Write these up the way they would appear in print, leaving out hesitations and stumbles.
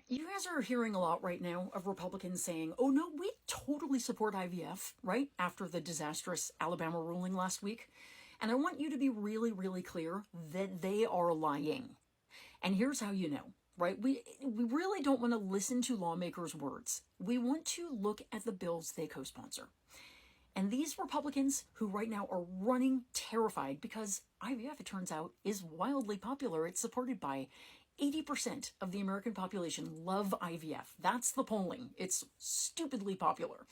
You guys are hearing a lot right now of Republicans saying, oh no, we totally support IVF, right? After the disastrous Alabama ruling last week. And I want you to be really, really clear that they are lying. And here's how you know, right? We really don't want to listen to lawmakers' words. We want to look at the bills they co-sponsor. And these Republicans who right now are running terrified because IVF, it turns out, is wildly popular. It's supported by 80% of the American population love IVF. That's the polling. It's stupidly popular.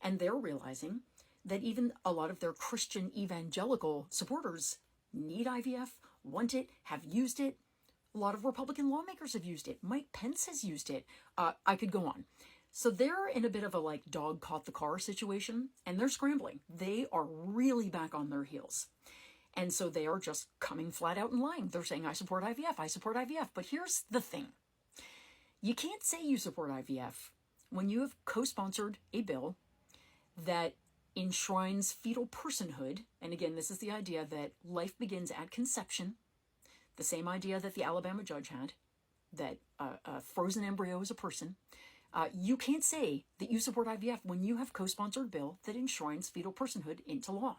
And they're realizing that even a lot of their Christian evangelical supporters need IVF, want it, have used it. A lot of Republican lawmakers have used it. Mike Pence has used it. I could go on. So they're in a bit of a like dog caught the car situation, and they're scrambling. They are really back on their heels. And so they are just coming flat out and lying. They're saying, I support IVF, I support IVF. But here's the thing. You can't say you support IVF when you have co-sponsored a bill that enshrines fetal personhood. And again, this is the idea that life begins at conception. The same idea that the Alabama judge had, that a frozen embryo is a person. You can't say that you support IVF when you have co-sponsored a bill that enshrines fetal personhood into law.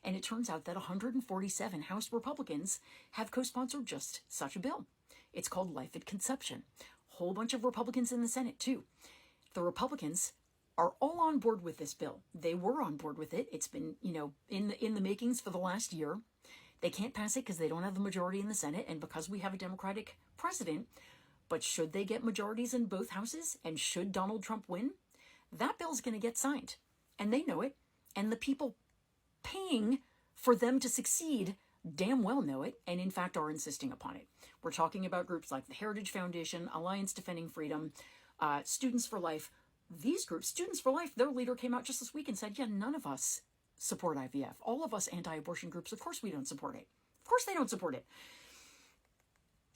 And it turns out that 147 House Republicans have co-sponsored just such a bill. It's called Life at Conception. Whole bunch of Republicans in the Senate too. The Republicans are all on board with this bill. They were on board with it. It's been, in the makings for the last year. They can't pass it because they don't have the majority in the Senate and because we have a Democratic president. But should they get majorities in both houses and should Donald Trump win, that bill's going to get signed. And they know it. And the people paying for them to succeed damn well know it and in fact are insisting upon it. We're talking about groups like the Heritage Foundation, Alliance Defending Freedom, Students for Life. These groups, Students for Life, their leader came out just this week and said, yeah, none of us support IVF. All of us anti-abortion groups, of course we don't support it. Of course they don't support it.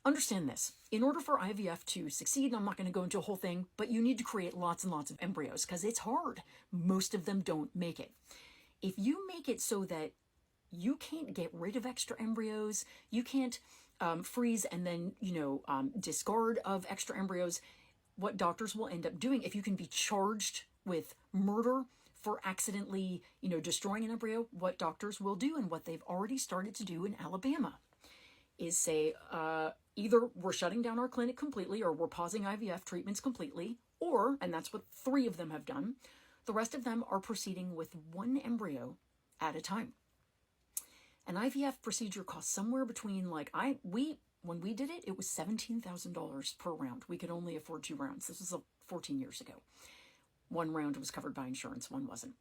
Understand this. In order for IVF to succeed, and I'm not going to go into a whole thing, but you need to create lots and lots of embryos because it's hard. Most of them don't make it. If you make it so that you can't get rid of extra embryos, you can't freeze and then, discard of extra embryos, what doctors will end up doing, if you can be charged with murder for accidentally, destroying an embryo, what doctors will do and what they've already started to do in Alabama is say, either we're shutting down our clinic completely or we're pausing IVF treatments completely, or, and that's what 3 of them have done, the rest of them are proceeding with 1 embryo at a time. An IVF procedure costs somewhere between when we did it, it was $17,000 per round. We could only afford 2 rounds. This was 14 years ago. 1 round was covered by insurance, 1 wasn't.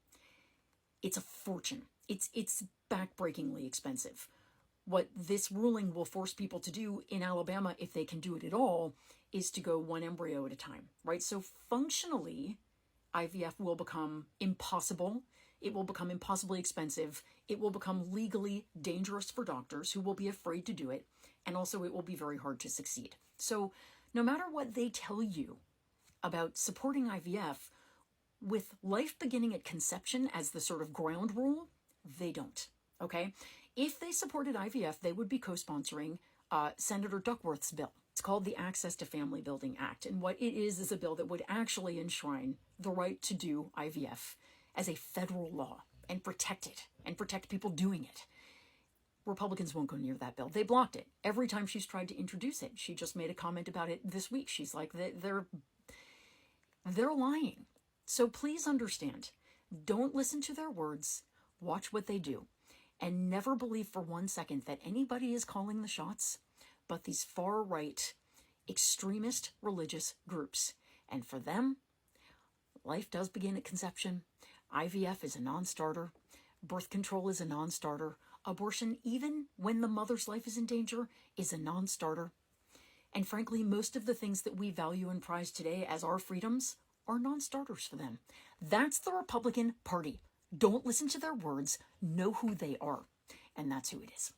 It's a fortune. It's backbreakingly expensive. What this ruling will force people to do in Alabama, if they can do it at all, is to go 1 embryo at a time, right? So functionally, IVF will become impossible. It will become impossibly expensive. It will become legally dangerous for doctors who will be afraid to do it. And also it will be very hard to succeed. So no matter what they tell you about supporting IVF, with life beginning at conception as the sort of ground rule, they don't. Okay, if they supported IVF, they would be co-sponsoring Senator Duckworth's bill. It's called the Access to Family Building Act. And what it is a bill that would actually enshrine the right to do IVF as a federal law and protect it and protect people doing it. Republicans won't go near that bill. They blocked it. Every time she's tried to introduce it, she just made a comment about it this week. She's like, they're lying. So please understand, don't listen to their words. Watch what they do. And never believe for 1 second that anybody is calling the shots but these far-right extremist religious groups. And for them, life does begin at conception. IVF is a non-starter. Birth control is a non-starter. Abortion, even when the mother's life is in danger, is a non-starter. And frankly, most of the things that we value and prize today as our freedoms are non-starters for them. That's the Republican Party. Don't listen to their words. Know who they are. And that's who it is.